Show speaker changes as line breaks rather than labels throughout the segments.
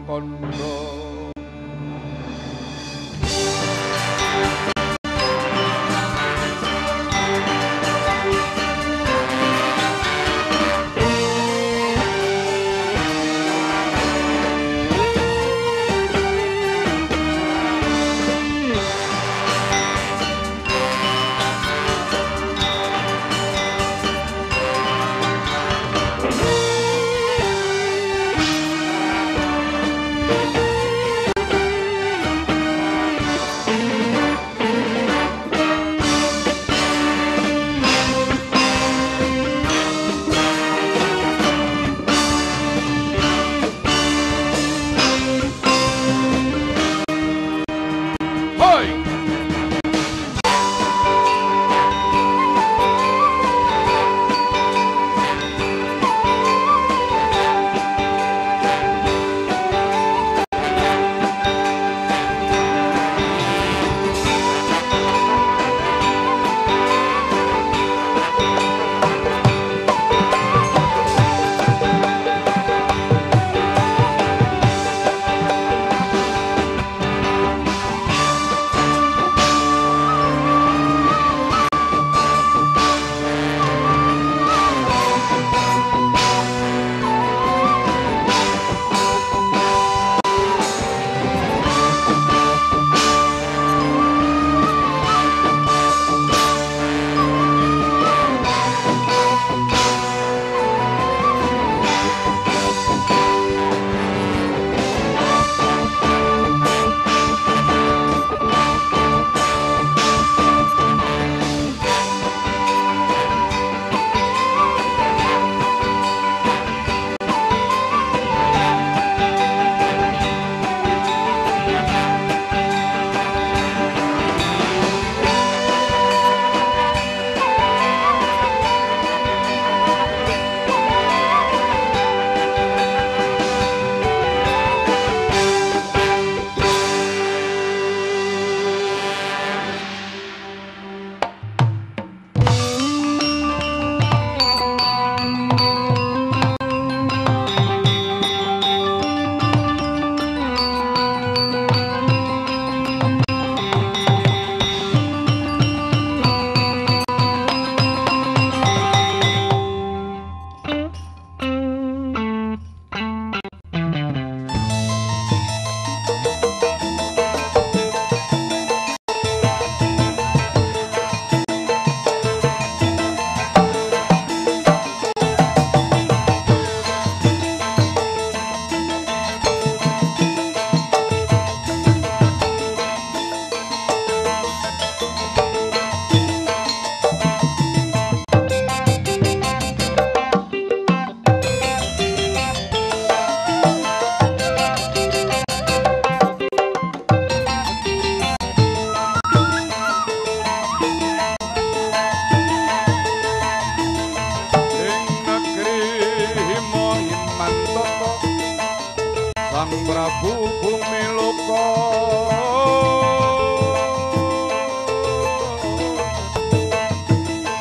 kondo.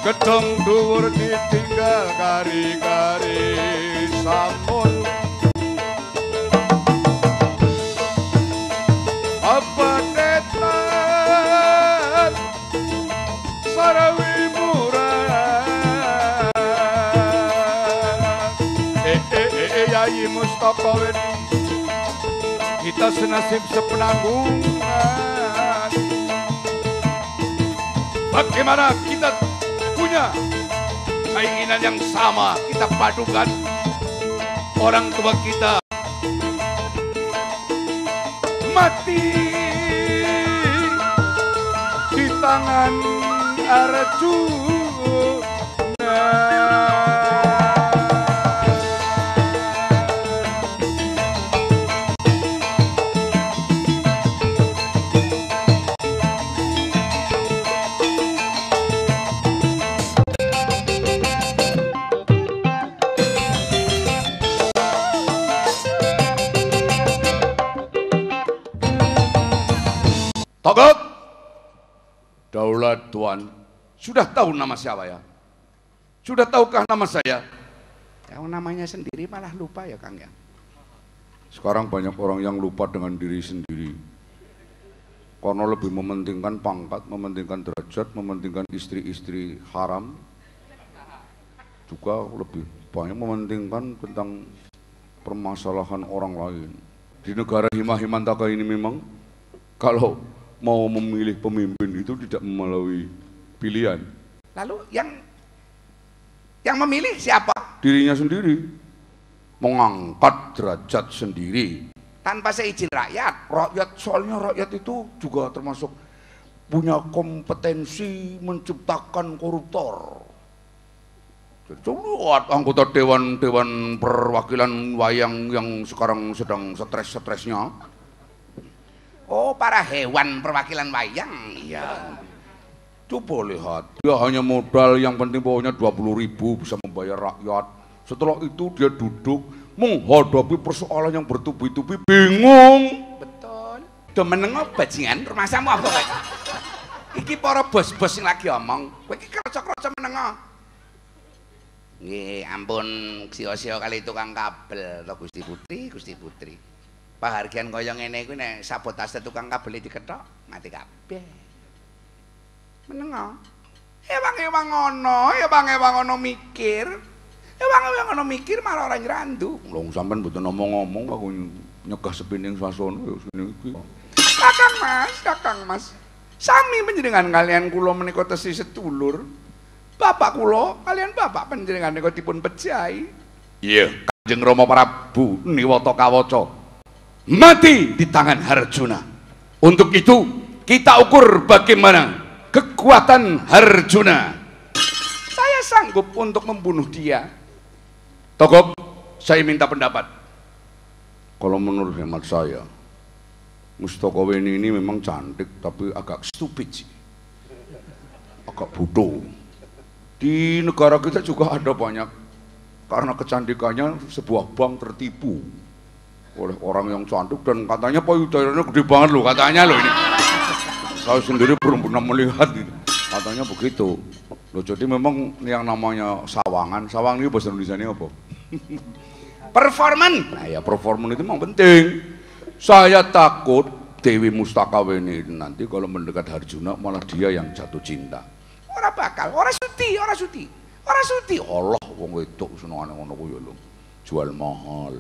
Gedung dhuwur ditinggal kari-kari sampun apa tetan sarawi murah Yayi Mustaka Weni kita senasib sepenanggungan bagaimana kita punya keinginan yang sama, kita padukan orang tua kita mati di tangan Arjuna. Togot, Daulat Tuan, sudah tahu nama siapa ya? Sudah tahukah nama saya? Yang namanya sendiri malah lupa ya Kang ya. Sekarang banyak orang yang lupa dengan diri sendiri. Karena lebih mementingkan pangkat, mementingkan derajat, mementingkan istri-istri haram. Juga lebih banyak mementingkan tentang permasalahan orang lain. Di negara Himahimantaka ini memang kalau mau memilih pemimpin itu tidak melalui pilihan.
Lalu yang memilih siapa?
Dirinya sendiri, mengangkat derajat sendiri
Tanpa seizin rakyat.
soalnya rakyat itu juga termasuk punya kompetensi menciptakan koruptor. Coba anggota dewan perwakilan wayang yang sekarang sedang stres-stresnya.
Oh, para hewan perwakilan wayang. Iya.
Coba lihat, dia hanya modal yang penting pokoknya 20.000 bisa membayar rakyat. Setelah itu dia duduk menghadapi persoalan yang bertubi-tubi, bingung.
Betul. Udah menengok bajingan, rumah samu apa kayak? Iki para bos-bos yang lagi omong, kowe iki kroco-kroco menengok. Nggih, ampun sio-sio kali tukang kabel to Gusti Putri. Pahargian kaya ngene kuwi nek sabotase tukang kabel diketok, mati kabeh. Menengok. Ewang-ewang ngono mikir. Ewang ngono mikir malah ora nyrandu.
Lho sampean mboten ngomong-ngomong aku nyegah sepining swasana ya sini iki.
Kakang Mas. Sami panjenengan kalian kula menika tesi sedulur. Bapak kula kalian bapak panjenengan menika dipun pejahi.
Iya, Kanjeng Rama Prabu Niwata Kawaca mati di tangan Harjuna. Untuk itu kita ukur bagaimana kekuatan Harjuna.
Saya sanggup untuk membunuh dia.
Togop, saya minta pendapat. Kalau menurut hemat saya, Mustakaweni ini memang cantik tapi agak stupid sih. Agak bodoh. Di negara kita juga ada banyak karena kecantikannya sebuah bank tertipu oleh orang yang cantik dan katanya payudaranya gede banget loh katanya loh ini. Saya sendiri belum pernah melihat gitu. Katanya begitu. Loh, jadi memang yang namanya sawangan ini bahasa Indonesia ini apa?
Performan.
Nah ya performan itu memang penting. Saya takut Dewi Mustakaweni nanti kalau mendekat Harjuna malah dia yang jatuh cinta.
Ora bakal, ora sudi.
Allah wong wedok senengane ngono kuwi lho. Jual mahal.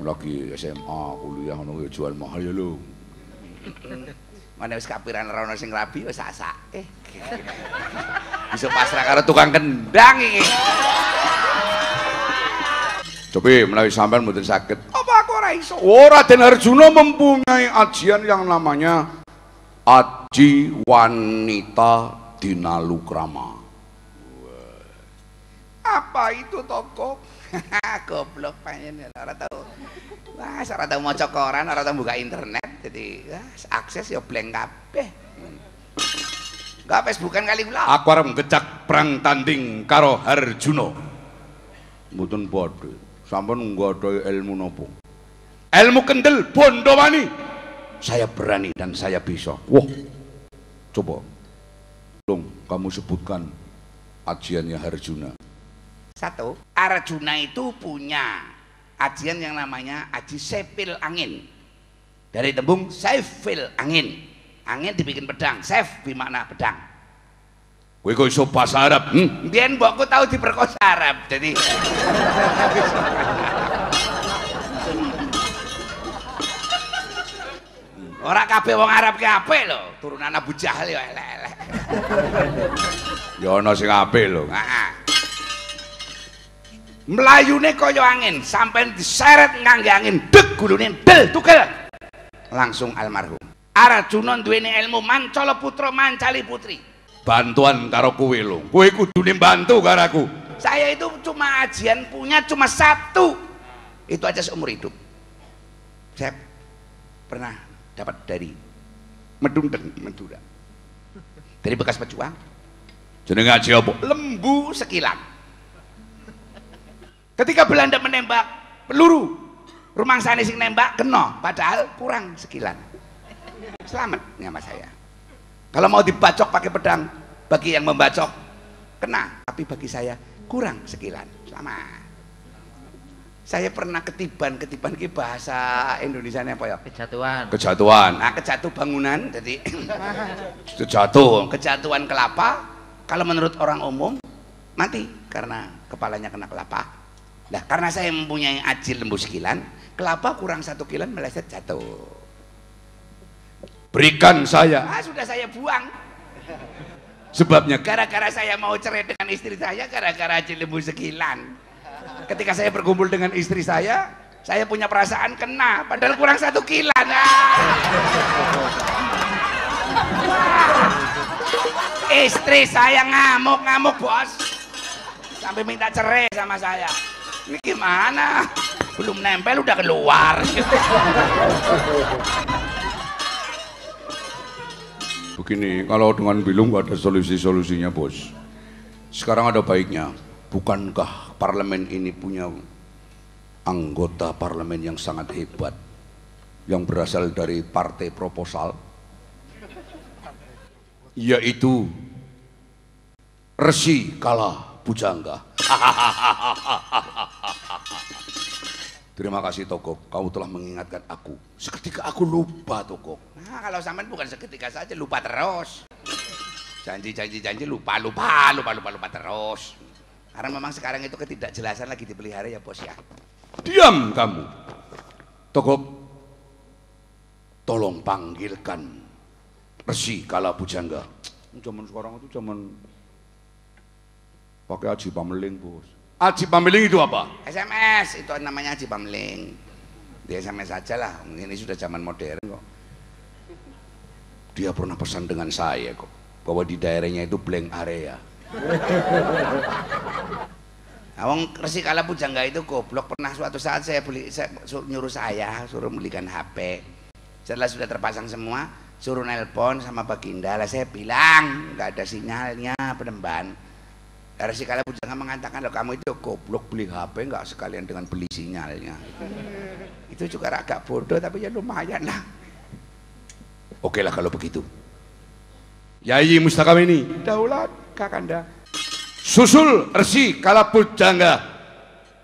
Lagi SMA kuliah ngono ya jual mahal ya lho.
Mana wis kapiran ora ono sing rabi wis sak-sake. Bisa pasrah karo tukang kendang iki.
Coba melalui sampean mboten sakit.
Apa aku ora iso?
Oh, Raden Harjuna mempunyai ajian yang namanya Aji Wanita Dinalukrama.
Apa itu toko? Goblok panjenengan ora tau. Wah, ora tau maca koran, ora tau buka internet, jadi akses ya blank kabeh. Enggak Facebookan kali kula.
Aku arep ngecak perang tanding karo Harjuna. Mboten padhe. Sampun nggadhahi ilmu napa? Ilmu kendel Bondowani. Saya berani dan saya bisa. Wah. Coba. Tolong kamu sebutkan ajiannya Harjuna.
Satu, Arjuna itu punya ajian yang namanya Aji Sepil Angin. Dari tembung Saifil Angin. Angin dibikin pedang, Saif bermakna pedang.
Kowe kok iso bahasa Arab?
Biyen mbokku tahu diperkosa Arab. Jadi ora kabeh wong Arab ki apik lho, turunan Abu Jahal ya elek-elek.
Ya ana sing apik lho.
Heeh. Mlayune kaya angin, sampean diseret ngangge angin, deg gulune del tukel. Langsung almarhum. Arjuna duweni ilmu Mancala putra Mancali putri.
Bantuan karo kowe lho. Kowe kudune bantu karo aku.
Saya itu cuma ajian punya cuma satu. Itu aja seumur hidup. Saya pernah dapat dari Medundeng, Madura. Dari bekas pejuang.
Jenenge aji apa?
Lembu Sekilan. Ketika Belanda menembak peluru, rumangsane sing nembak kena, padahal kurang sekilan. Selamat nama saya. Kalau mau dibacok pakai pedang, bagi yang membacok kena, tapi bagi saya kurang sekilan. Selamat. Saya pernah ketiban ki bahasa Indonesianya apa ya?
Kejatuhan.
Nah, kejatuh bangunan, jadi
Kejatuhan
kelapa. Kalau menurut orang umum mati karena kepalanya kena kelapa. Nah, karena saya mempunyai aji lembu sekilan, kelapa kurang 1 kilan meleset jatuh.
Berikan saya.
Sudah saya buang.
Sebabnya
Gara-gara saya mau cerai dengan istri saya, gara-gara aji lembu sekilan. Ketika saya berkumpul dengan istri saya punya perasaan kena, padahal kurang 1 kilan. Istri saya ngamuk-ngamuk, bos, sampai minta cerai sama saya. Ini gimana? Belum nempel udah keluar.
begini, kalau dengan Bilung gak ada solusi-solusinya, bos. Sekarang ada baiknya, bukankah parlemen ini punya anggota parlemen yang sangat hebat, yang berasal dari partai proposal, yaitu Resi Kala Bujangga. Terima kasih Togok, kamu telah mengingatkan aku. Seketika aku lupa, Togok.
Nah, kalau sampean bukan seketika saja, lupa terus. Janji lupa terus. Karena memang sekarang itu ketidakjelasan lagi dipelihara ya, bos ya.
Diam kamu. Togok, tolong panggilkan Resi Kala Bujangga. Zaman sekarang itu zaman pakai Aji Pameling, bos. Aji Pameling itu apa?
SMS, itu namanya Aji Pameling. Di SMS saja lah, ini sudah zaman modern kok.
Dia pernah pesan dengan saya kok, bahwa di daerahnya itu blank area.
Awang Resi Kala Bujangga itu goblok. Pernah suatu saat nyuruh saya suruh belikan HP. Setelah sudah terpasang semua, suruh nelpon sama Baginda. Lah saya bilang nggak ada sinyalnya penemban. Resi Kala Bujangga mengatakan, loh kamu itu goblok, beli HP nggak sekalian dengan beli sinyalnya. Itu juga agak bodoh tapi ya lumayan lah.
Oke lah kalau begitu. Yayi Mustakam ini,
Daulat Kakanda,
susul Resi Kala Bujangga,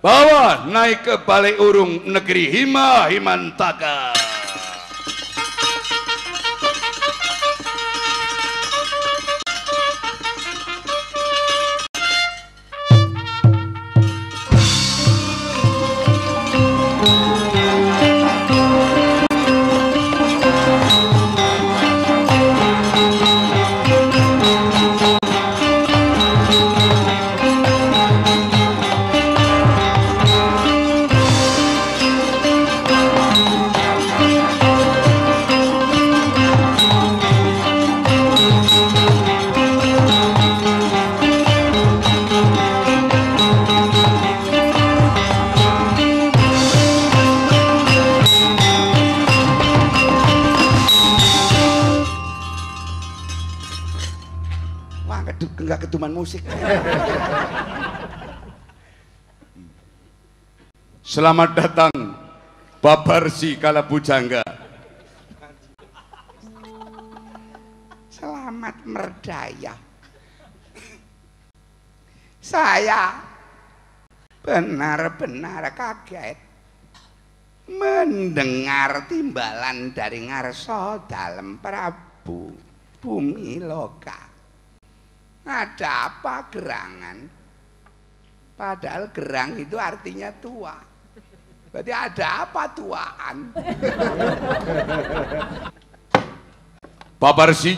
bawa naik ke Balai Urung negeri Himantaka.
Enggak keduman musik.
Selamat datang Bapak Resi Kala Bujangga.
Selamat merdaya. Saya benar-benar kaget mendengar timbalan dari ngarsa dalem Prabu Bumi Loka. Ada apa gerangan? Padahal gerang itu artinya tua. Berarti ada apa tuaan?
Bapak Resi,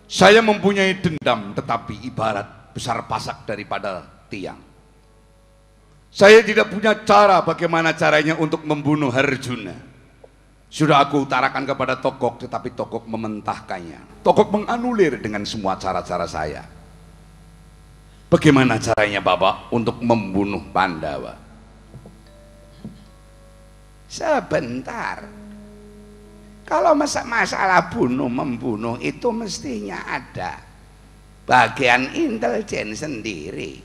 saya mempunyai dendam tetapi ibarat besar pasak daripada tiang. Saya tidak punya cara bagaimana caranya untuk membunuh Harjuna. Sudah aku utarakan kepada Togok, tetapi Togok mementahkannya. Togok menganulir dengan semua cara-cara saya. Bagaimana caranya Bapak untuk membunuh Pandawa?
Sebentar. Kalau masalah bunuh-membunuh itu mestinya ada bagian intelijen sendiri.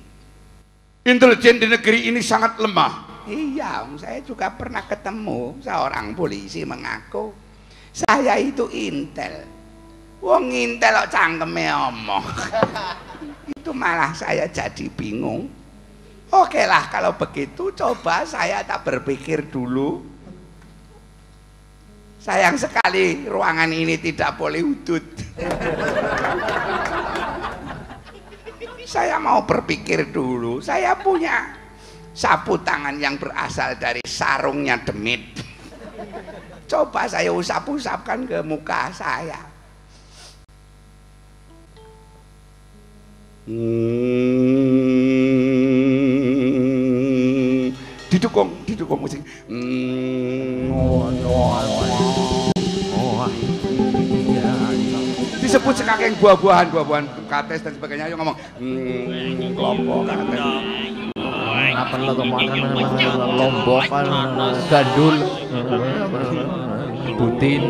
Intelijen di negeri ini sangat lemah.
Iya, saya juga pernah ketemu seorang polisi mengaku saya itu intel. Wong intel kok cangkeme omong. Itu malah saya jadi bingung. Oke lah kalau begitu coba saya tak berpikir dulu. Sayang sekali ruangan ini tidak boleh udut. Saya mau berpikir dulu. Saya punya sapu tangan yang berasal dari sarungnya demit. Coba saya usap-usapkan ke muka saya. Didukung musik. Disebut sekakeng buah-buahan kates dan sebagainya. Ayo ngomong kelompok kates.
Apa lo kemarin lombok gandul butin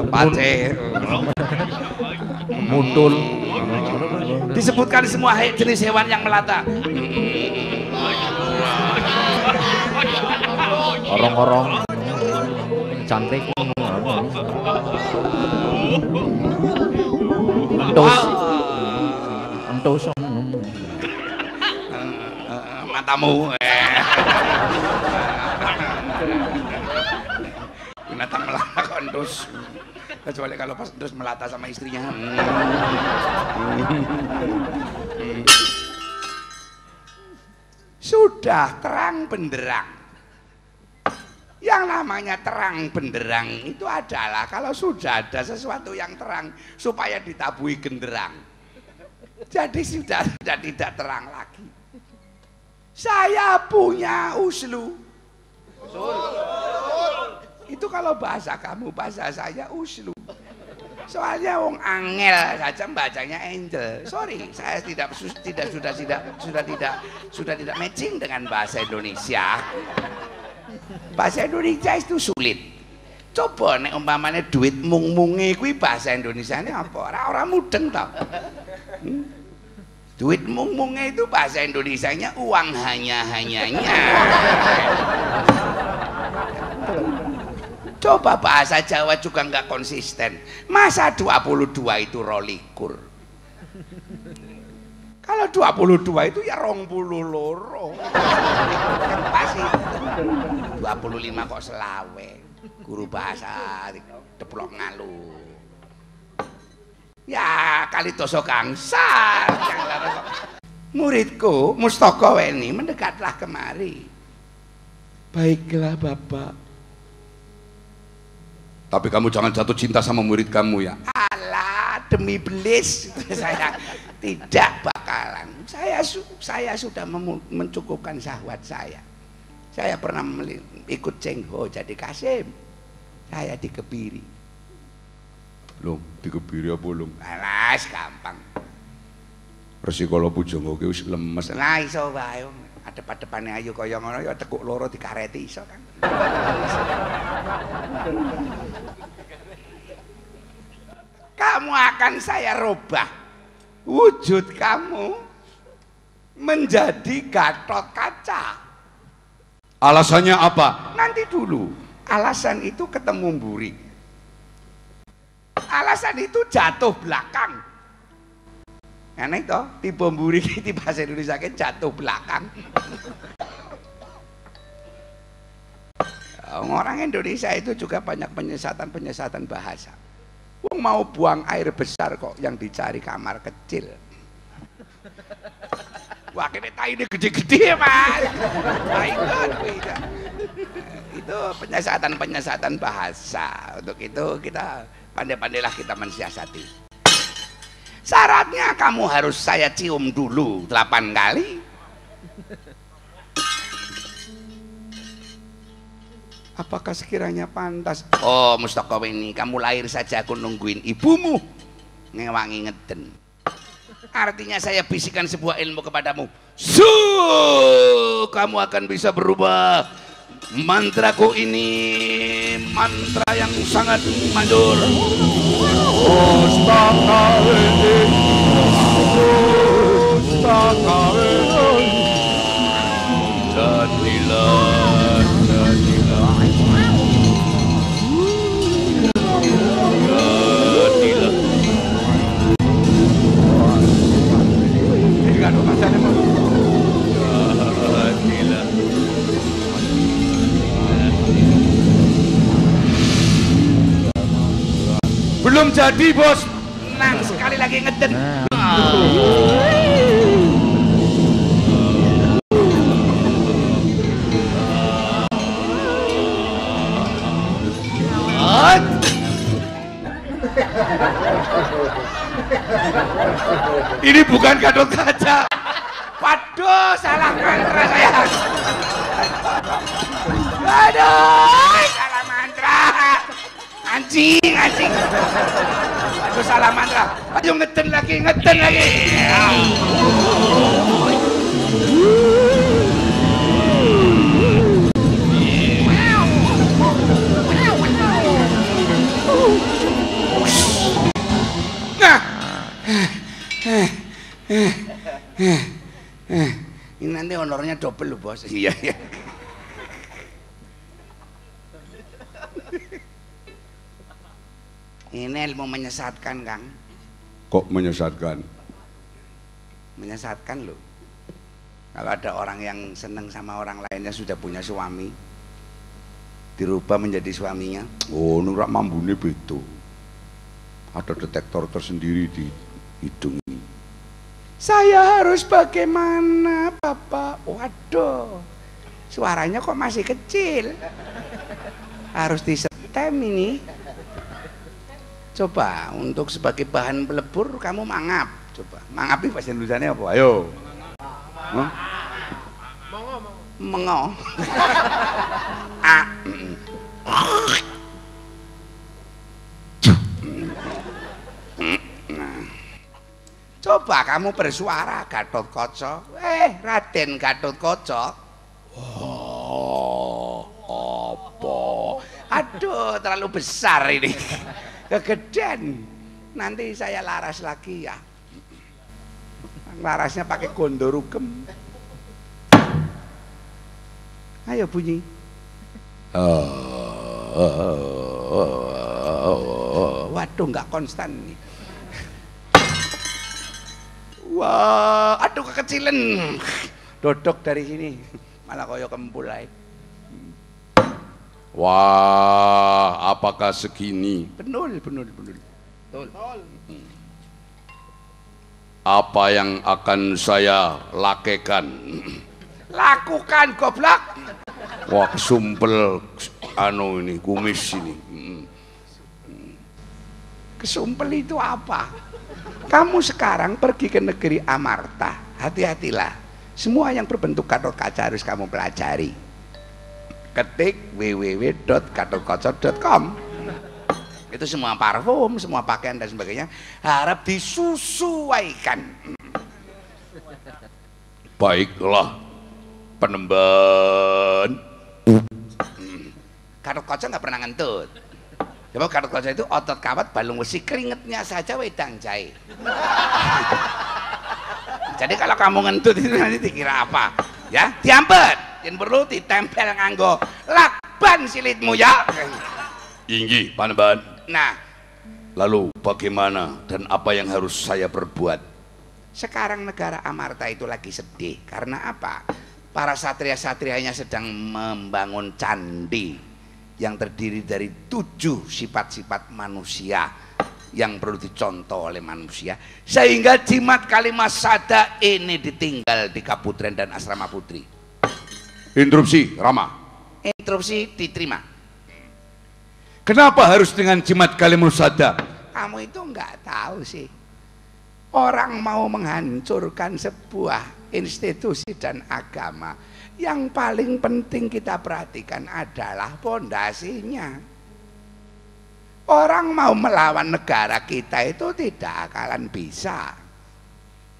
pace
mutul
disebutkan semua jenis hewan yang melata.
orang-orang cantik entus
matamu binatang melata kondus, kecuali kalau pas terus melata sama istrinya. Sudah terang benderang. Yang namanya terang benderang itu adalah kalau sudah ada sesuatu yang terang supaya ditabui genderang. Jadi sudah tidak terang lagi. Saya punya uslu. Itu kalau bahasa kamu, bahasa saya uslu. Soalnya wong angel saja bacanya angel. Sorry, saya sudah tidak matching dengan bahasa Indonesia. Bahasa Indonesia itu sulit. Coba nek umpamane duit mung-munge kuwi bahasa Indonesiane apa? Ora mudeng to. Duit mung-munge itu bahasa Indonesianya uang hanya-hanyanya. Coba bahasa Jawa juga nggak konsisten. Masa 22 itu rolikur? Kalau 22 itu ya 22. Yang pasti 25 kok selawe. Guru bahasa deplok ngalu. Ya kali doso gangsal. Muridku Mustaka Weni mendekatlah kemari. Baiklah Bapak.
Tapi kamu jangan jatuh cinta sama murid kamu ya.
Alah, demi belis saya tidak bakalan. Saya sudah mencukupkan syahwat saya. Saya pernah ikut Cengho jadi Kasim. Saya dikebiri.
Loh, dikebiri apa lho?
Alah, gampang.
Resiko lo pujangga ki wis lemes.
Nah iso wae. Adep-adepane ayu kaya ngono ya tekuk loro dikareti iso kan. Kamu akan saya rubah wujud kamu menjadi Gatot Kaca.
Alasannya apa?
Nanti dulu. Alasan itu ketemu mburi. Alasan itu jatuh belakang. Aneh toh, tipe mburi di bahasa Indonesia kan jatuh belakang. Orang Indonesia itu juga banyak penyesatan bahasa. Wong mau buang air besar kok yang dicari kamar kecil. Wah, kene tai ini gede-gede, Mas. Nah, itu penyesatan bahasa. Untuk itu kita pandai-pandailah kita mensiasati. Syaratnya kamu harus saya cium dulu 8 kali. Apakah sekiranya pantas? Oh Mustaka Weni, kamu lahir saja aku nungguin ibumu ngewangi ngeden. Artinya saya bisikan sebuah ilmu kepadamu. Kamu akan bisa berubah. Mantraku ini mantra yang sangat manjur. Mustaka Weni, Mustaka Weni, jadilah, jadilah, jadilah.
belum jadi, Bos.
Nang sekali lagi ngeden.
Ini bukan Gatot Kaca.
Waduh, salah mantra saya. Aduh, salah mantra. Anjing. Aduh, salah mantra. Aduh, ngeden lagi. Nah. Ini nanti honornya double loh, Bos. Iya. Ini ilmu menyesatkan, Kang.
Kok menyesatkan?
Menyesatkan loh. Kalau ada orang yang seneng sama orang lainnya sudah punya suami, dirubah menjadi suaminya.
Oh, nurak mambune beda. Ada detektor tersendiri di hidung ini.
Saya harus bagaimana, Bapak? Waduh, suaranya kok masih kecil. Harus disetem ini. Coba untuk sebagai bahan pelebur kamu mangap. Coba mangap ini bahasa Indonesianya apa? Ayo. Huh? Mengo. Coba kamu bersuara Gatotkaca. Raden Gatotkaca.
Oh, apa?
Aduh, terlalu besar ini. Kegedean. Nanti saya laras lagi ya. Larasnya pakai gondorugem. Ayo bunyi. Waduh, nggak konstan nih. Wah, aduh kekecilan. Dodok dari sini. Malah koyo kempulai.
Wah, apakah segini?
Betul.
Apa yang akan saya lakukan?
Lakukan goblok.
Wah, kesumpel ini kumis ini.
Kesumpel itu apa? Kamu sekarang pergi ke negeri Amarta. Hati-hatilah. Semua yang berbentuk Gatotkaca harus kamu pelajari. Ketik www.gatotkaca.com. Itu semua parfum, semua pakaian dan sebagainya harap disesuaikan.
Baiklah, Penemban.
Gatotkaca nggak pernah ngentut. Coba Gatotkaca itu otot kawat balung besi, keringetnya saja wedang jahe. Jadi kalau kamu ngentut itu nanti dikira apa? Ya, diampet. Yang perlu ditempel nganggo lakban silitmu ya.
Inggih, Panembahan.
Nah,
lalu bagaimana dan apa yang harus saya perbuat?
Sekarang negara Amarta itu lagi sedih. Karena apa? Para satria-satrianya sedang membangun candi yang terdiri dari 7 sifat-sifat manusia yang perlu dicontoh oleh manusia, sehingga jimat Kalimasada ini ditinggal di Kaputren dan Asrama Putri.
Interupsi, Rama.
Interupsi diterima.
Kenapa harus dengan jimat Kalimasada?
Kamu itu nggak tahu sih. Orang mau menghancurkan sebuah institusi dan agama, yang paling penting kita perhatikan adalah pondasinya. Orang mau melawan negara kita itu tidak akan bisa.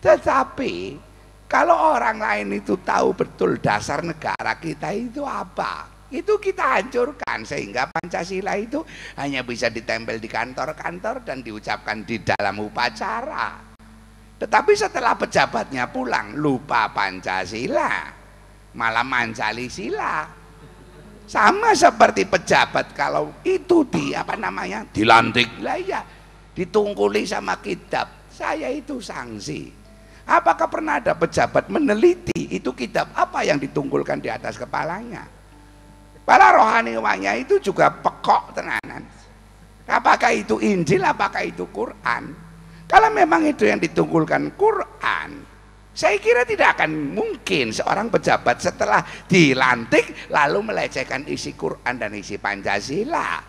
Tetapi kalau orang lain itu tahu betul dasar negara kita itu apa, itu kita hancurkan, sehingga Pancasila itu hanya bisa ditempel di kantor-kantor dan diucapkan di dalam upacara. Tetapi setelah pejabatnya pulang, lupa Pancasila, malah mancali sila. Sama seperti pejabat kalau itu dilantik lah ya, ditungkuli sama kitab. Saya itu sanksi. Apakah pernah ada pejabat meneliti itu kitab apa yang ditungkulkan di atas kepalanya? Para rohaniwannya itu juga pekok tenanan. Apakah itu Injil, apakah itu Quran? Kalau memang itu yang ditunggulkan Quran, saya kira tidak akan mungkin seorang pejabat setelah dilantik lalu melecehkan isi Quran dan isi Pancasila.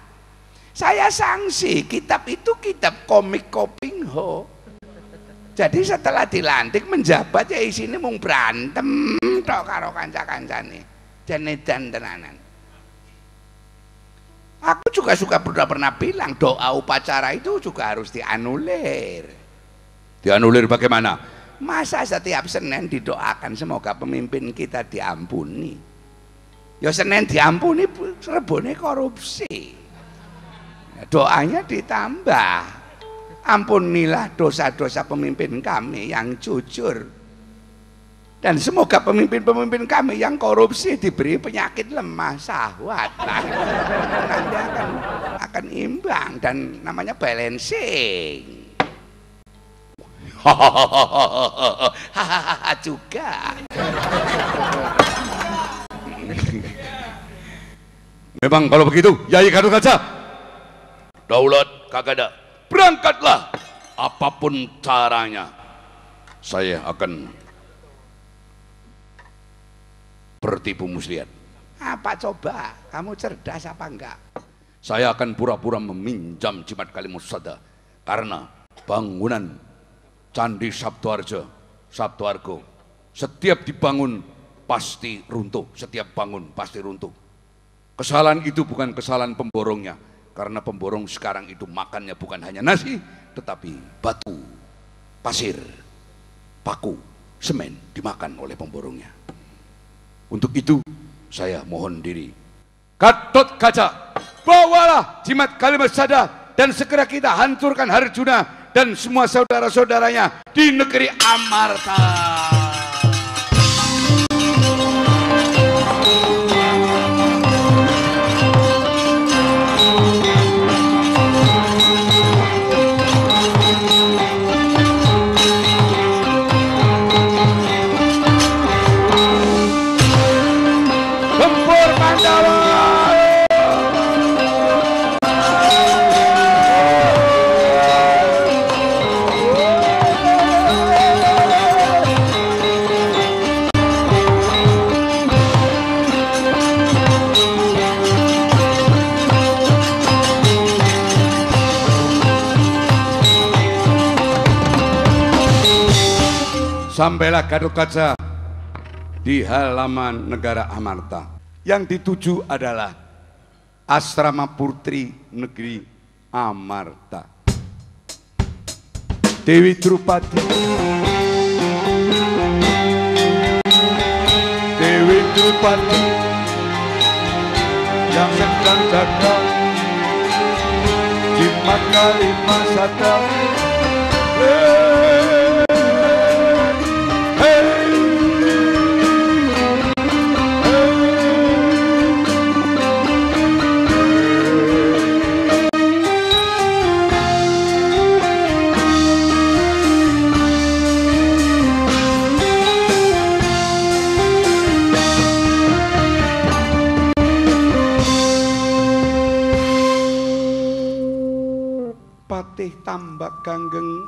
Saya sanksi, kitab itu kitab komik Kopingho. Jadi setelah dilantik menjabat ya isinya mung berantem tok karo kanca-kancane. Dan tenanan. Aku juga pernah bilang doa upacara itu juga harus dianulir.
Dianulir bagaimana?
Masa setiap Senin didoakan semoga pemimpin kita diampuni. Ya Senin diampuni, Rebone korupsi. Doanya ditambah. Ampunilah dosa-dosa pemimpin kami yang jujur. Dan semoga pemimpin-pemimpin kami yang korupsi diberi penyakit lemah syahwat. Nanti akan imbang dan namanya balancing. Hahaha juga.
Memang kalau begitu, Yai Gatotkaca, daulat kagak ada. Berangkatlah, apapun caranya, saya akan bertipu muslihat.
Apa coba? Kamu cerdas apa enggak?
Saya akan pura-pura meminjam jimat Kalimasada karena bangunan Candi Sabtuarjo setiap dibangun pasti runtuh, setiap bangun pasti runtuh. Kesalahan itu bukan kesalahan pemborongnya, karena pemborong sekarang itu makannya bukan hanya nasi, tetapi batu, pasir, paku, semen dimakan oleh pemborongnya. Untuk itu saya mohon diri, Gatotkaca, bawalah jimat Kalimasada dan segera kita hancurkan Harjuna dan semua saudara-saudaranya di negeri Amarta. Sampailah Gatotkaca di halaman negara Amarta. Yang dituju adalah asrama putri negeri Amarta. Dewi Drupadi, Dewi Drupadi yang sedang jaga jimat Kalimasada.
Tambak Kanggeng,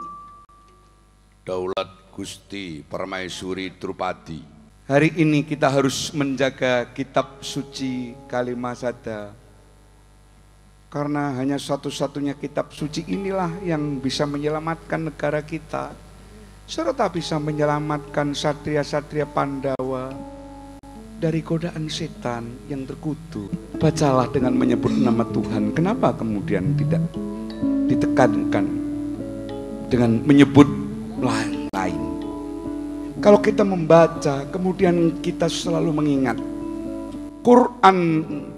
Daulat Gusti Permaisuri Drupadi.
hari ini kita harus menjaga kitab suci Kalimasada, karena hanya satu-satunya kitab suci inilah yang bisa menyelamatkan negara kita, serta bisa menyelamatkan satria-satria Pandawa dari godaan setan yang terkutuk. Bacalah dengan menyebut nama Tuhan. Kenapa kemudian tidak ditekankan dengan menyebut lain-lain? Kalau kita membaca, kemudian kita selalu mengingat Quran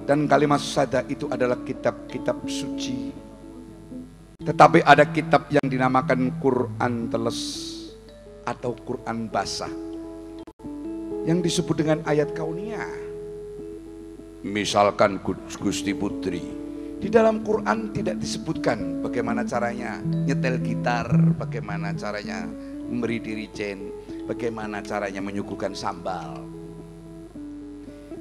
dan Kalimasada itu adalah kitab-kitab suci. Tetapi ada kitab yang dinamakan Quran teles atau Quran basah, yang disebut dengan ayat kauniyah.
Misalkan Gusti Putri,
di dalam Quran tidak disebutkan bagaimana caranya nyetel gitar, bagaimana caranya memberi dirijen, bagaimana caranya menyuguhkan sambal.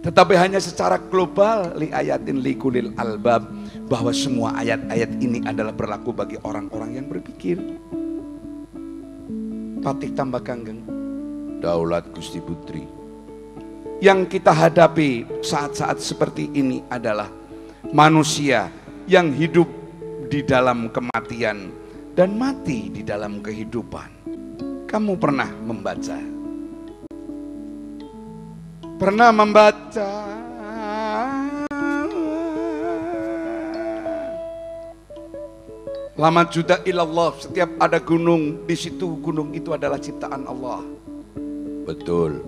tetapi hanya secara global li ayatin likulil albab, bahwa semua ayat-ayat ini adalah berlaku bagi orang-orang yang berpikir. Patih tambah kanggeng, daulat Gusti Putri. Yang kita hadapi saat-saat seperti ini adalah manusia yang hidup di dalam kematian dan mati di dalam kehidupan. Kamu pernah membaca? Pernah membaca? Lama juda ilallah, setiap ada gunung, di situ gunung itu adalah ciptaan Allah. Betul.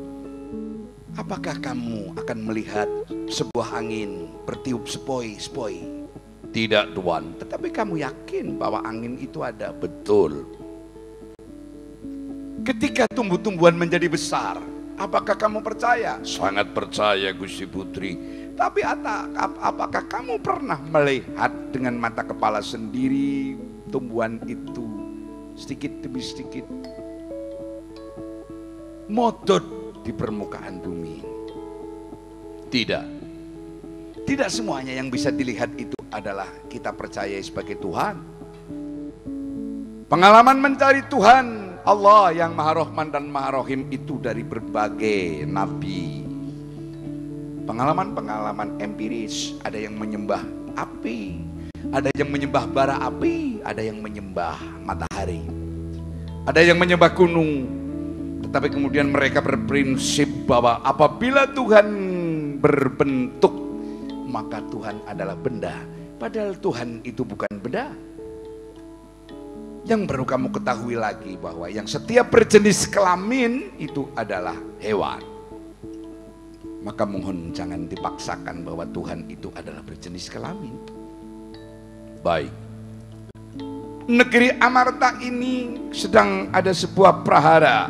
Apakah kamu akan melihat sebuah angin bertiup sepoi-sepoi? Tidak, Tuan. Tetapi kamu yakin bahwa angin itu ada? Betul. Ketika tumbuh-tumbuhan menjadi besar, apakah kamu percaya? Sangat percaya, Gusti Putri. Tapi apakah kamu pernah melihat dengan mata kepala sendiri tumbuhan itu sedikit demi sedikit modot di permukaan bumi? Tidak. Tidak semuanya yang bisa dilihat itu adalah kita percaya sebagai Tuhan. Pengalaman mencari Tuhan Allah yang Maha Rahman dan Maha Rahim itu dari berbagai nabi. Pengalaman-pengalaman empiris, ada yang menyembah api, ada yang menyembah bara api, ada yang menyembah matahari, ada yang menyembah gunung. Tetapi kemudian mereka berprinsip bahwa apabila Tuhan berbentuk, maka Tuhan adalah benda. Padahal Tuhan itu bukan benda. Yang perlu kamu ketahui lagi bahwa yang setiap berjenis kelamin itu adalah hewan. Maka mohon jangan dipaksakan bahwa Tuhan itu adalah berjenis kelamin. Baik. Negeri Amarta ini sedang ada sebuah prahara,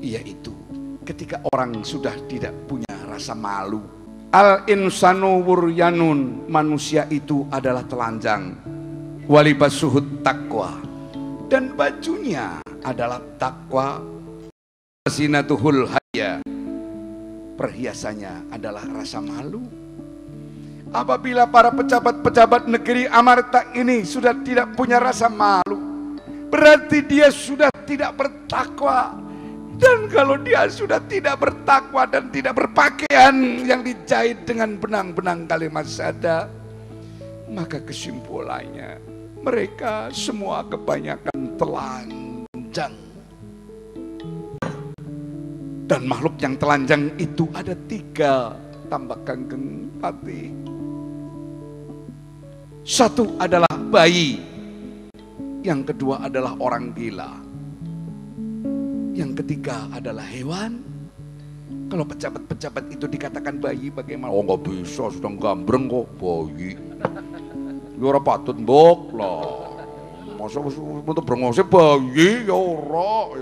yaitu ketika orang sudah tidak punya rasa malu. Al insanu wuryanun, manusia itu adalah telanjang. Walibasuhut takwa, dan bajunya adalah takwa. Zinatuhul haya, perhiasannya adalah rasa malu. Apabila para pejabat-pejabat negeri Amarta ini sudah tidak punya rasa malu, berarti dia sudah tidak bertakwa. Dan kalau dia sudah tidak bertakwa dan tidak berpakaian yang dijahit dengan benang-benang kalimat syahadat, maka kesimpulannya mereka semua kebanyakan telanjang. Dan makhluk yang telanjang itu ada 3, tambah kanggeng pati. Satu adalah bayi, yang kedua adalah orang gila, yang ketiga adalah hewan. Kalau pejabat-pejabat itu dikatakan bayi, bagaimana? Oh, nggak bisa, sudah gambreng kok bayi. Ya ora patut mbok lah. Masa untuk brengose bayi ya ora.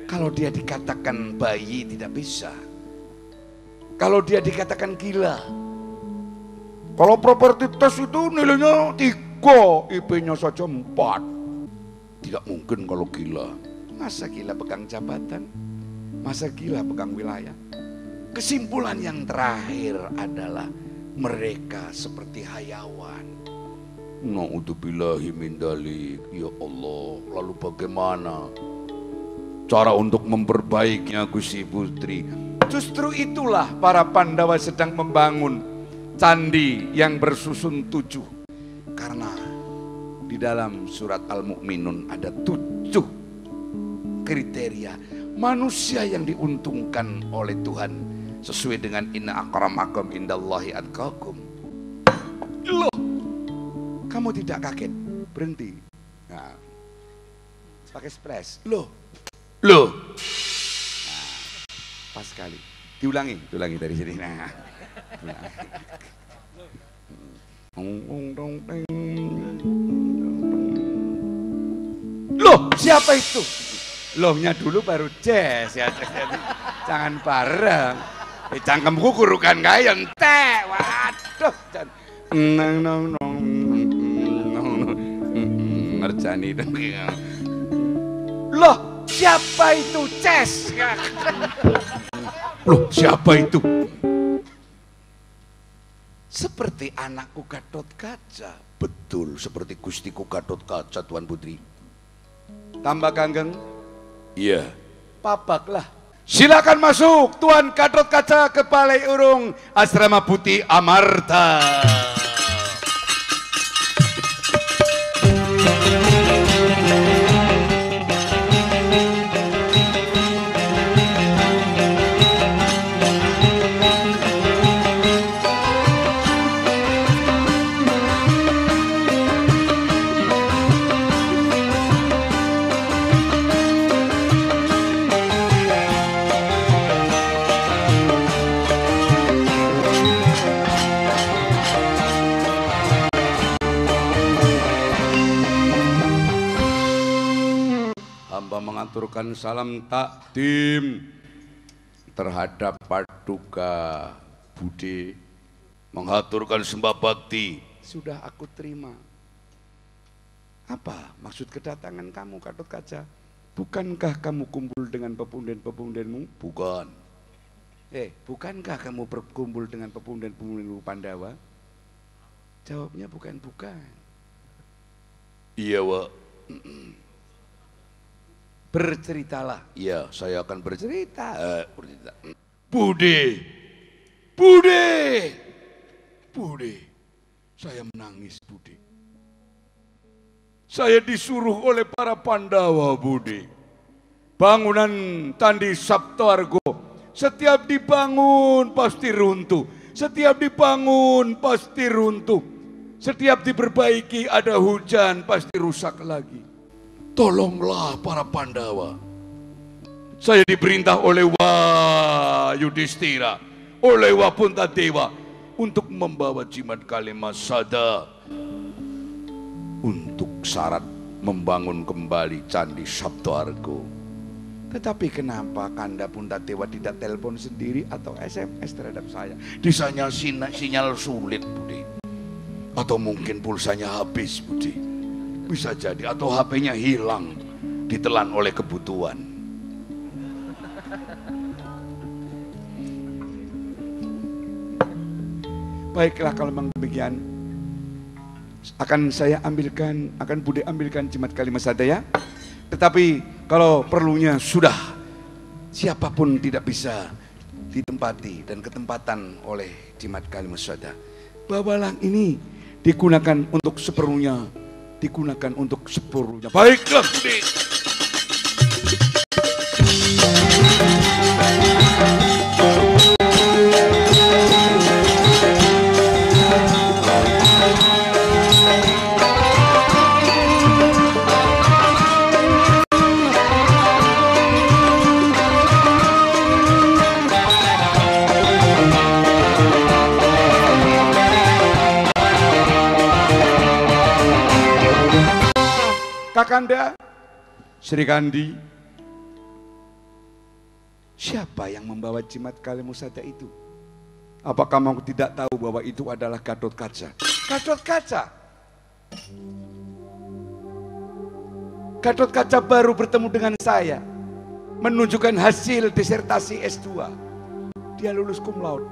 Kalau dia dikatakan bayi tidak bisa. Kalau dia dikatakan gila. Kalau properti tes itu nilainya 3, IP-nya saja 4. Tidak mungkin kalau gila. Masa gila pegang jabatan? Masa gila pegang wilayah? Kesimpulan yang terakhir adalah mereka seperti hayawan. Na'udzubillahi min dzalik. Ya Allah, lalu bagaimana cara untuk memperbaikinya, Gusti Putri? Justru itulah para Pandawa sedang membangun candi yang bersusun 7. Karena di dalam surat Al-Mu'minun ada 7 kriteria manusia yang diuntungkan oleh Tuhan sesuai dengan inna akramakum indallahi atqakum. Loh, kamu tidak kaget? Berhenti. Nah, pakai splash. Loh. Nah, pas sekali. Diulangi dari sini. Nah. Loh, siapa itu? Lohnya dulu baru jazz ya. Jangan bareng. Cangkemku kurukan gaya entek. Waduh. Ngerjani dong. Loh, siapa itu jazz?
Loh, siapa itu?
Seperti anakku Gatot Kaca.
Betul, seperti gustiku Gatot Kaca, Tuan Putri.
Tambah Kanggeng,
Iya.
papaklah. Silakan masuk Tuan Gatot Kaca ke Balai Urung Asrama Putih Amarta.
Hamba mengaturkan salam takdim terhadap Paduka Budi, mengaturkan sembah bakti.
Sudah aku terima. Apa maksud kedatangan kamu Gatot Kaca? Bukankah kamu kumpul dengan pepunden-pepundenmu?
Bukan.
Bukankah kamu berkumpul dengan pepunden-pepundenmu Pandawa? Jawabnya bukan.
Iya, Wak.
Berceritalah.
Iya, saya akan bercerita.
Bercerita.
Budi, saya menangis, Budi. Saya disuruh oleh para Pandawa, Budi. Bangunan Candi Saptawarga setiap dibangun pasti runtuh. Setiap dibangun pasti runtuh. Setiap diperbaiki ada hujan pasti rusak lagi. Tolonglah para Pandawa. Saya diperintah oleh Yudhistira, oleh Puntadewa untuk membawa jimat Kalimasada untuk syarat membangun kembali Candi Saptawarga.
Tetapi kenapa Kanda Puntadewa tidak telepon sendiri atau SMS terhadap saya?
Disanya sinyal sulit, Budi. Atau mungkin pulsanya habis, Budi. Bisa jadi, atau HP-nya hilang, ditelan oleh kebutuhan.
Baiklah kalau memang demikian, akan Budi ambilkan jimat Kalimasada ya. Tetapi kalau perlunya sudah, siapapun tidak bisa ditempati dan ketempatan oleh jimat Kalimasada. Bawalah ini digunakan untuk seperlunya.
Baiklah, Budi.
Kakanda Sri Kandi, siapa yang membawa jimat Kalimasada itu? Apakah kamu tidak tahu bahwa itu adalah Gatot Kaca? Gatot Kaca? Gatot Kaca baru bertemu dengan saya, menunjukkan hasil disertasi S2. Dia lulus cum laude.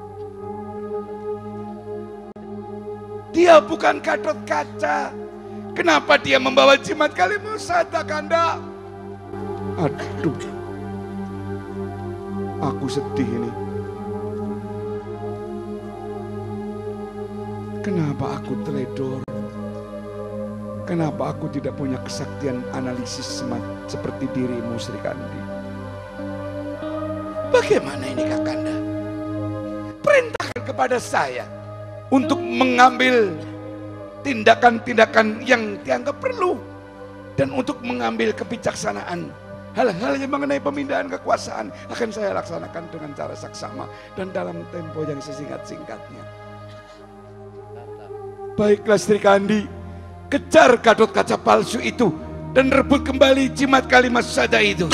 Dia bukan Gatot Kaca. Kenapa dia membawa jimat Kalimasada, Kanda? Aduh, aku sedih ini. Kenapa aku teledor? Kenapa aku tidak punya kesaktian analisis seperti dirimu, Sri Kandi? Bagaimana ini, Kakanda? Perintahkan kepada saya untuk mengambil tindakan-tindakan yang dianggap perlu dan untuk mengambil kebijaksanaan. Hal-hal yang mengenai pemindahan kekuasaan akan saya laksanakan dengan cara saksama dan dalam tempo yang sesingkat-singkatnya. Baiklah Sri Kandi, kejar Gatot Kaca palsu itu dan rebut kembali jimat Kalimasada itu.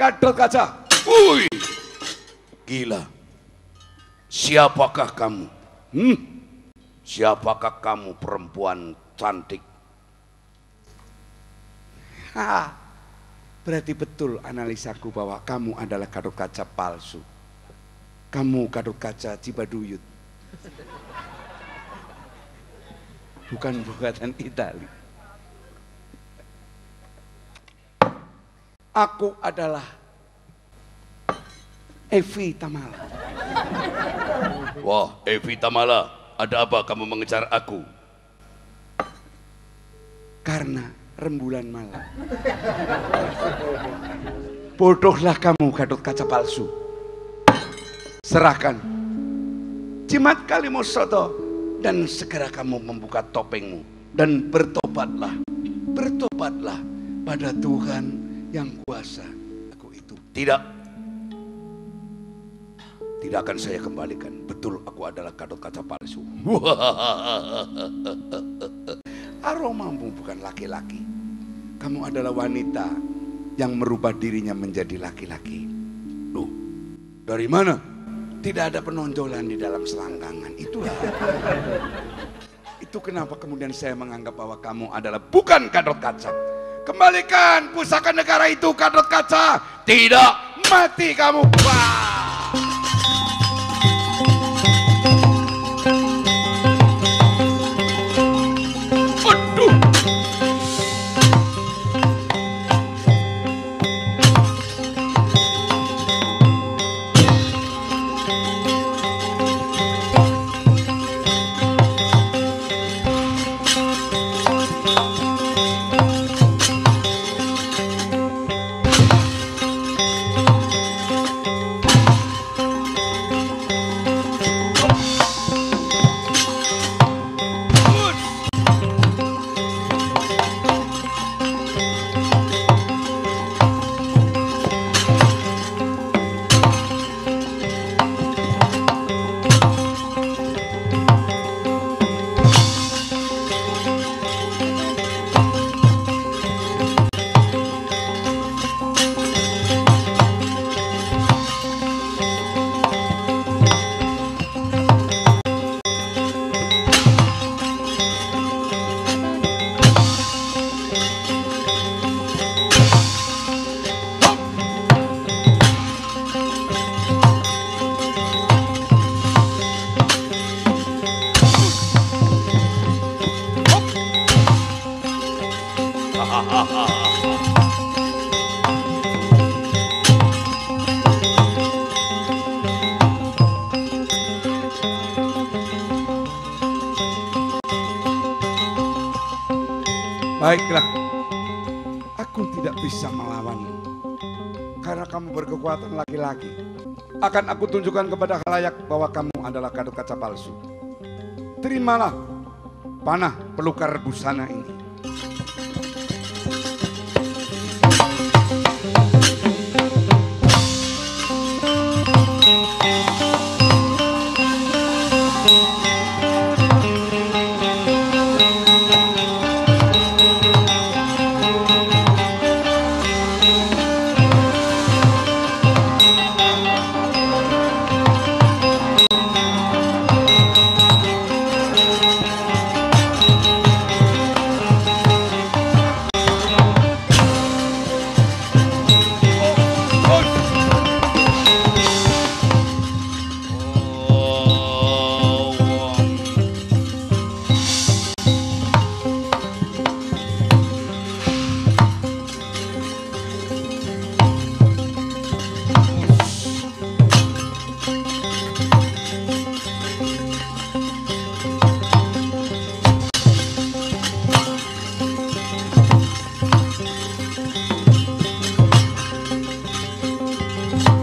Gatot Kaca. Wih, gila. Siapakah kamu? Siapakah kamu perempuan cantik? Berarti betul analisaku bahwa kamu adalah Gatot Kaca palsu. Kamu Gatot Kaca Cibaduyut. Bukan buatan Itali. Aku adalah Evi Tamala. Wah, Evi Tamala, ada apa kamu mengejar aku? Karena rembulan malam. Bodohlah kamu Gatot Kaca palsu. Serahkan jimat Kalimosoto dan segera kamu membuka topengmu dan bertobatlah. Bertobatlah pada Tuhan yang kuasa. Aku itu tidak akan saya kembalikan. Betul, aku adalah Gatot Kaca palsu. Aromamu bukan laki-laki. Kamu adalah wanita yang merubah dirinya menjadi laki-laki. Loh, dari mana? Tidak ada penonjolan di dalam selangkangan. Itulah. Itu kenapa kemudian saya menganggap bahwa kamu adalah bukan Gatot Kaca. Kembalikan pusaka negara itu, Gatot Kaca. Tidak, mati kamu. Wah. Baiklah, aku tidak bisa melawanmu karena kamu berkekuatan laki-laki. Akan aku tunjukkan kepada khalayak bahwa kamu adalah Gatot Kaca palsu. Terimalah panah pelukar busana ini.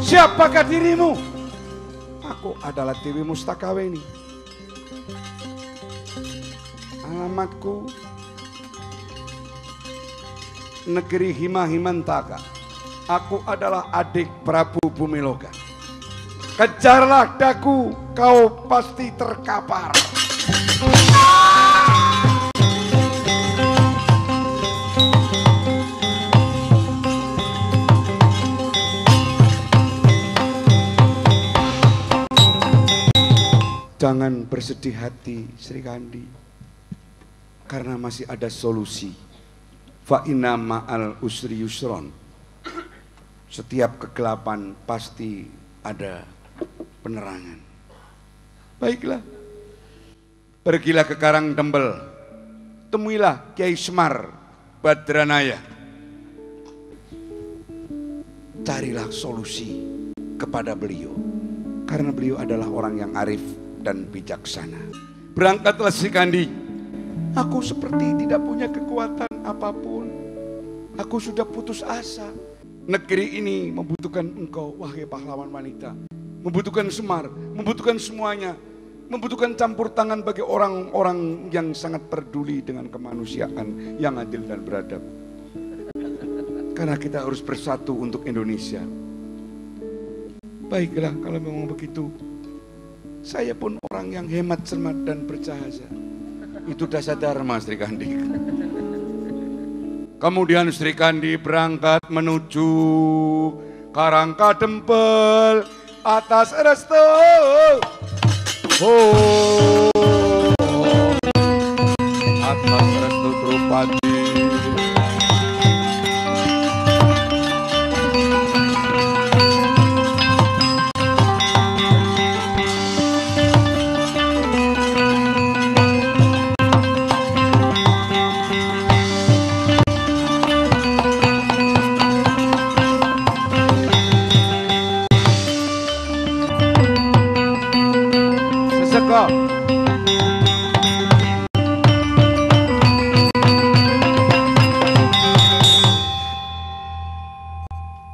Siapakah dirimu? Aku adalah Dewi Mustakaweni. Alamatku negeri Himahimantaka. Aku adalah adik Prabu Bumiloka. Kejarlah daku, kau pasti terkapar. Jangan bersedih hati Sri Kandi, karena masih ada solusi. Fa inna ma'al usri yusron. Setiap kegelapan pasti ada penerangan. Baiklah, pergilah ke Karang Tembel, temuilah Kiai Semar Badranaya. Carilah solusi kepada beliau, karena beliau adalah orang yang arif dan bijaksana. Berangkatlah Sri Kandi. Aku seperti tidak punya kekuatan apapun. Aku sudah putus asa. Negeri ini membutuhkan engkau, wahai pahlawan wanita. Membutuhkan Semar, membutuhkan semuanya. Membutuhkan campur tangan bagi orang-orang yang sangat peduli dengan kemanusiaan yang adil dan beradab. Karena kita harus bersatu untuk Indonesia. Baiklah, kalau memang begitu, saya pun orang yang hemat, cermat, dan bercahaya. Itu dasar dharma Sri Kandi. Kemudian Sri Kandi berangkat menuju Karangkadempel atas restu. Oh, atas restu Drupadi.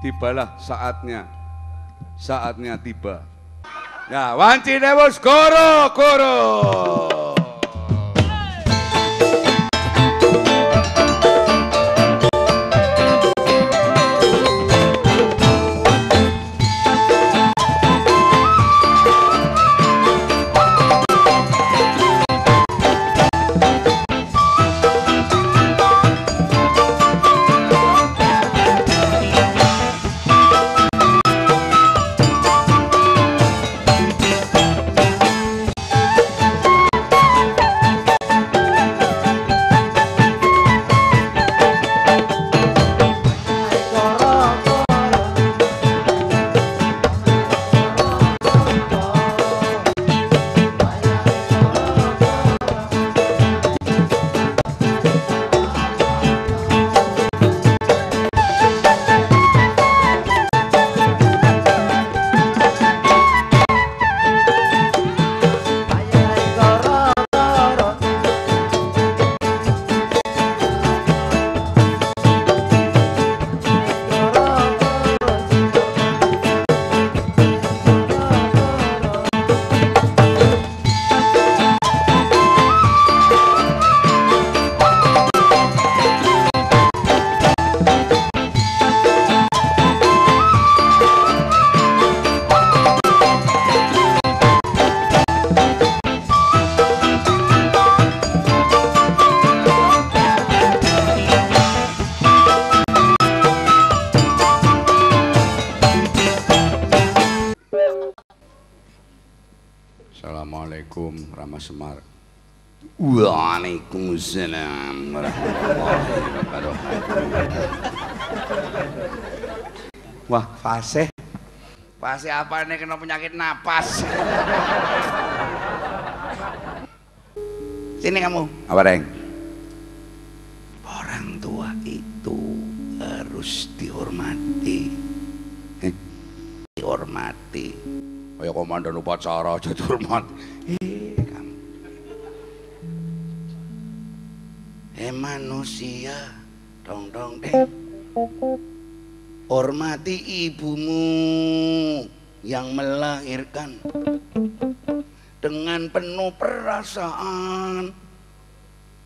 Tibalah saatnya tiba. Ya, wanci dewus goro. Assalamualaikum Rama Semar. Waalaikumsalam warahmatullahi wabarakatuh. Wah, fase apa ini, kena penyakit napas. Sini kamu. Apa, Reng? Orang tua itu harus dihormati. Dihormati. Kayak komandan upacara aja dihormat. Kamu. Manusia, dong deh. Hormati ibumu yang melahirkan dengan penuh perasaan.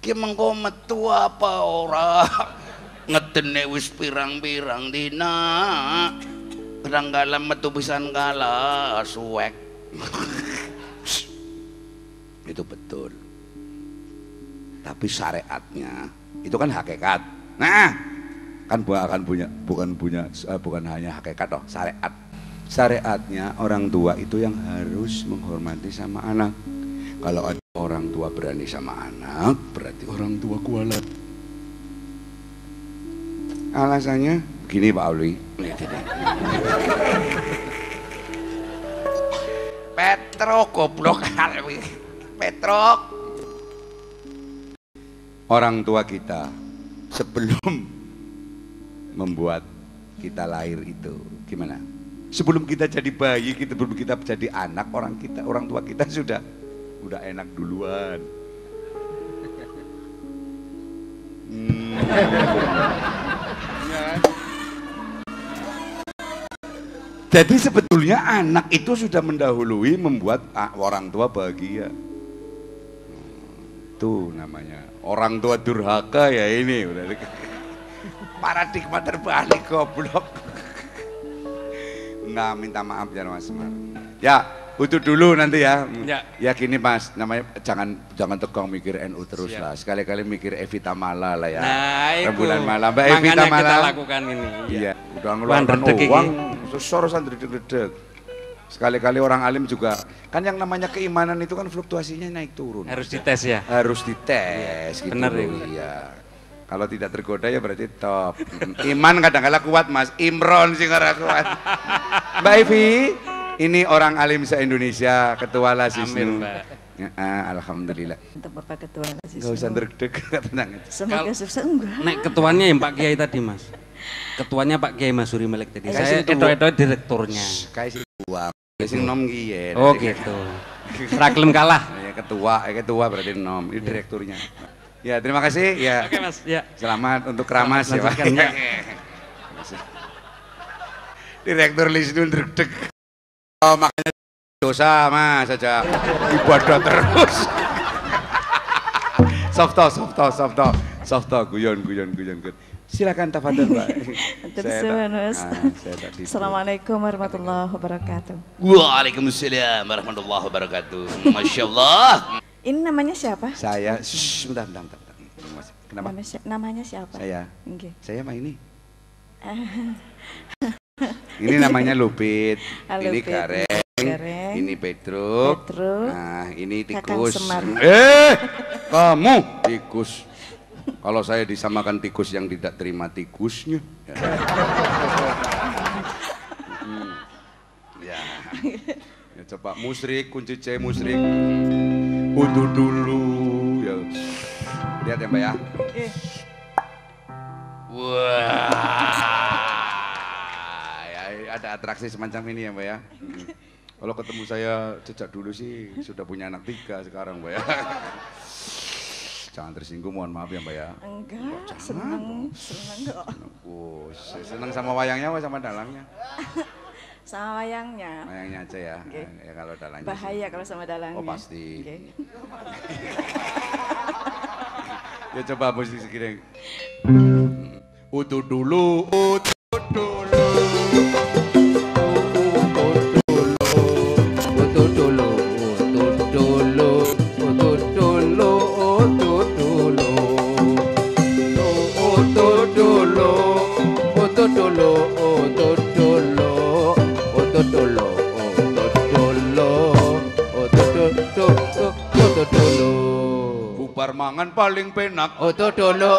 Ki mengko metu apa ora ngedene wis pirang-pirang dina. Kadang-kadang metu pisan kala suwek. Itu betul. Tapi syariatnya itu kan hakikat. Nah, kan bukan hanya hakikat toh, syariat. syariatnya orang tua itu yang harus menghormati sama anak. Kalau ada orang tua berani sama anak, berarti orang tua kualat. Alasannya begini Pak Auli.
Petruk goblok. Petruk.
Orang tua kita sebelum membuat kita lahir itu gimana? Sebelum kita jadi bayi, sebelum kita jadi anak, orang tua kita sudah enak duluan. Jadi sebetulnya anak itu sudah mendahului membuat orang tua bahagia. Itu namanya orang tua durhaka ya ini.
Paradigma terbalik goblok.
Enggak, minta maaf ya Mas Semar. Ya, itu dulu nanti ya. Ya gini Mas, namanya jangan tegang mikir NU terus lah. Sekali-kali mikir Evita Mala lah ya.
Nah,
Rembulan malam. Mbak Evita Mala.
Kita lakukan ini.
Iya, udah ngeluarkan uang, sorosan dedek-dedek. Sekali-kali orang alim juga, kan yang namanya keimanan itu kan fluktuasinya naik turun.
Harus dites ya?
Harus dites gitu.
Bener ya?
Iya. Kalau tidak tergoda ya berarti top. Iman kadang-kadang kuat Mas, Imron sih ora kuat. Mbak Evi, ini orang alim se-Indonesia, Ketua Lasisnu.
Amin, Mbak.
Ya, alhamdulillah.
Untuk Bapak Ketua Lasisnu.
Gak usah deg-deg, tenang aja.
Semoga sukses enggak.
Nek ketuanya yang Pak Kiai tadi Mas. Ketuanya Pak Kiai Masuri Malik tadi.
Kasih
Saya edo direkturnya.
Kayak si tua, kayak si nom kiye.
Oh gitu. Raklem kalah.
Ya, ketua berarti nom, ini direkturnya. Ya terima kasih ya.
Oke Mas. Ya.
Selamat untuk Keramas ya Pak.
Lanjutkan, ya.
Direktur Lisnu deg-deg. Oh, makanya dosa Mas saja ibadah terus. Softo, guyon. Silakan tafadhol Pak.
Assalamualaikum warahmatullahi wabarakatuh.
Waalaikumsalam warahmatullahi wabarakatuh. Masya Allah.
Ini namanya siapa?
Saya, bentar. Kenapa?
Namanya siapa?
Saya.
Okay.
Saya mah ini. Ini namanya Lupit. Ini Gareng. Ini Petruk. Nah, ini tikus. Kamu tikus. Kalau saya disamakan tikus yang tidak terima tikusnya. Ya. Ya coba musrik, kunci C musrik. Untuk dulu ya. Lihat ya Mbak ya. Wah. Ya, ada atraksi semacam ini ya Mbak ya. Kalau ketemu saya sejak dulu sih sudah punya anak 3 sekarang Mbak ya. Jangan tersinggung, mohon maaf ya Mbak ya.
Enggak, seneng kok.
Seneng sama wayangnya apa sama dalangnya?
Sama wayangnya.
Wayangnya aja ya.
Okay.
Ya kalau dalangnya.
Bahaya kalau sama dalangnya.
Oh pasti.
Okay.
Ya coba musik segini. Utuh dulu. Bubar mangan paling penak.
Oto dulu.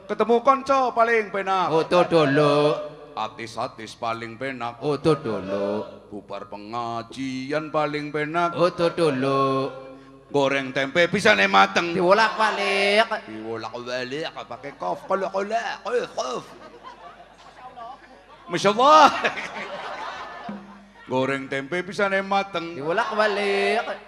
Ketemu konco paling penak.
Oto dulu.
Atis-atis paling penak.
Oto dulu.
Bubar pengajian paling penak.
Oto dulu.
Goreng tempe bisa nih mateng.
Diwolak-walik.
Diwolak-walik pakai kof. Kolak. Masya Allah. Goreng tempe bisa nih mateng.
Diwolak-walik.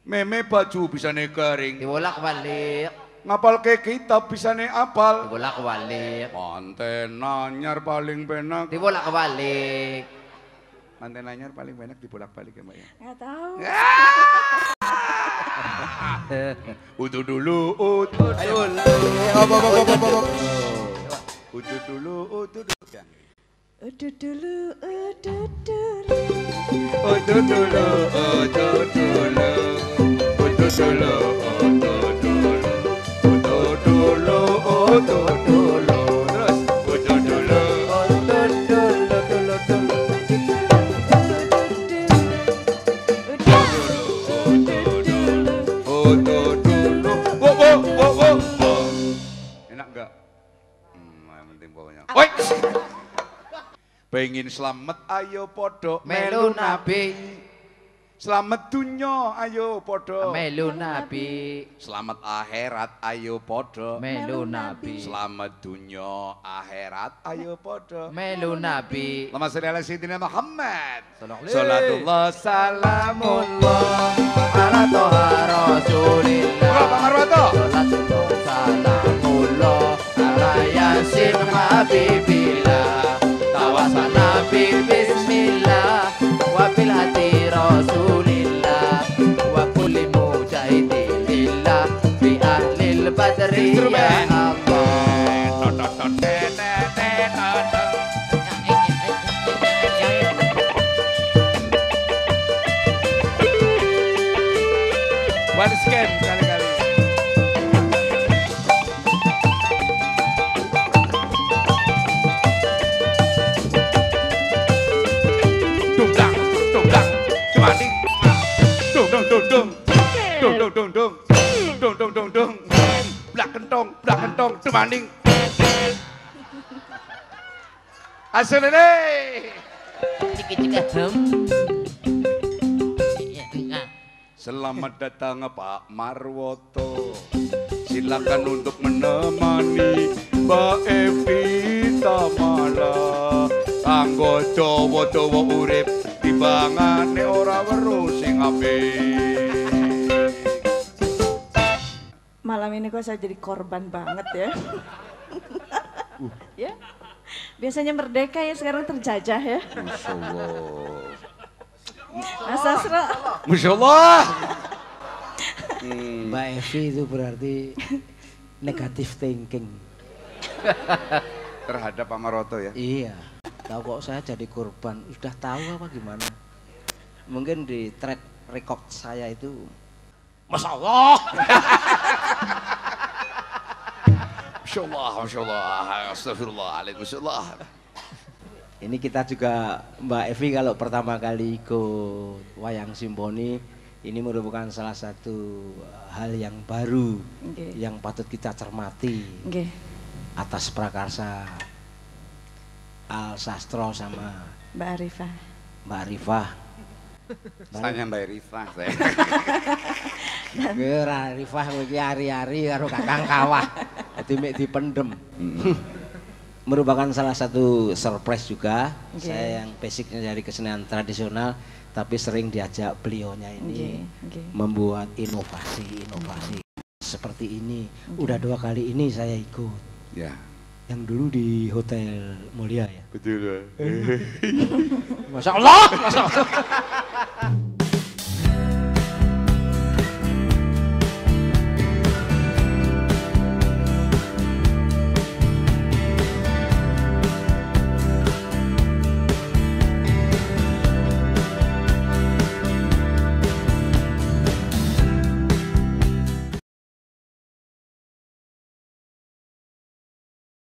Meme baju bisa nih garing.
Diwolak-walik.
Ngapal ke kitab bisa nih apal.
Diwolak-walik.
Manten anyar paling penak.
Diwolak-walik.
Manten anyar paling penak dibolak-balik ya Mbak ya.
Nggak tahu.
Utuh dulu.
Ayo.
Utuh dulu. Ya.
Udah dulu.
Terus. Pengin selamat ayo podo
Melu Nabi.
Selamat dunya ayo podo
Melu Nabi.
Selamat akhirat ayo podo
Melu Nabi.
Selamat dunya akhirat ayo podo
Melu Nabi.
Allahumma sholli ala sayyidina Muhammad.
Sallallahu
Salatullah salamullah
ala toha Rasulillah.
Pak Marwato.
Salatullah salamullah ala Yasin Habibillah. Tawasan Nabi bismillah wa bil hati Rasulillah wa kulli mujahidin lillah bi ahlil badri ya Allah.
One scan kali-kali. Dungdang, dungdang, cemanding. Dung dung dung dung. Dung dung dung dung. Dung dung dung dung. Blak kentong, cemanding. Asalene. Selamat datang Pak Marwoto. Silakan untuk menemani Mbak Evi Tamala. Kanggo dawa-dawa urip timbangane ora weruh sing apik.
Malam ini kok saya jadi korban banget ya. Ya. Biasanya merdeka ya, sekarang terjajah ya.
Masyaallah.
Mas Sastro.
Masyaallah.
Mbak Evi itu berarti negatif thinking.
Terhadap Pak Marwoto ya.
Iya. Tahu kok saya jadi korban, sudah tahu apa gimana? Mungkin di track record saya itu
Masyaallah. Masyaallah, masyaallah. Astagfirullahaladzim, masyaallah.
ini kita juga Mbak Evi kalau pertama kali ikut Wayang Simponi ini merupakan salah satu hal yang baru yang patut kita cermati atas prakarsa Al Sastro sama
Mbak Arifah.
Mbak Arifah.
Tanya Mbak Rifah saya.
Ora Arifah iki ari-ari karo Kakang Kawah. Dadi mek dipendem. Merupakan salah satu surprise juga. Saya yang basicnya dari kesenian tradisional tapi sering diajak beliaunya ini membuat inovasi seperti ini. Udah 2 kali ini saya ikut.
Ya.
Yang dulu di Hotel Mulia ya.
Betul.
Masya Allah.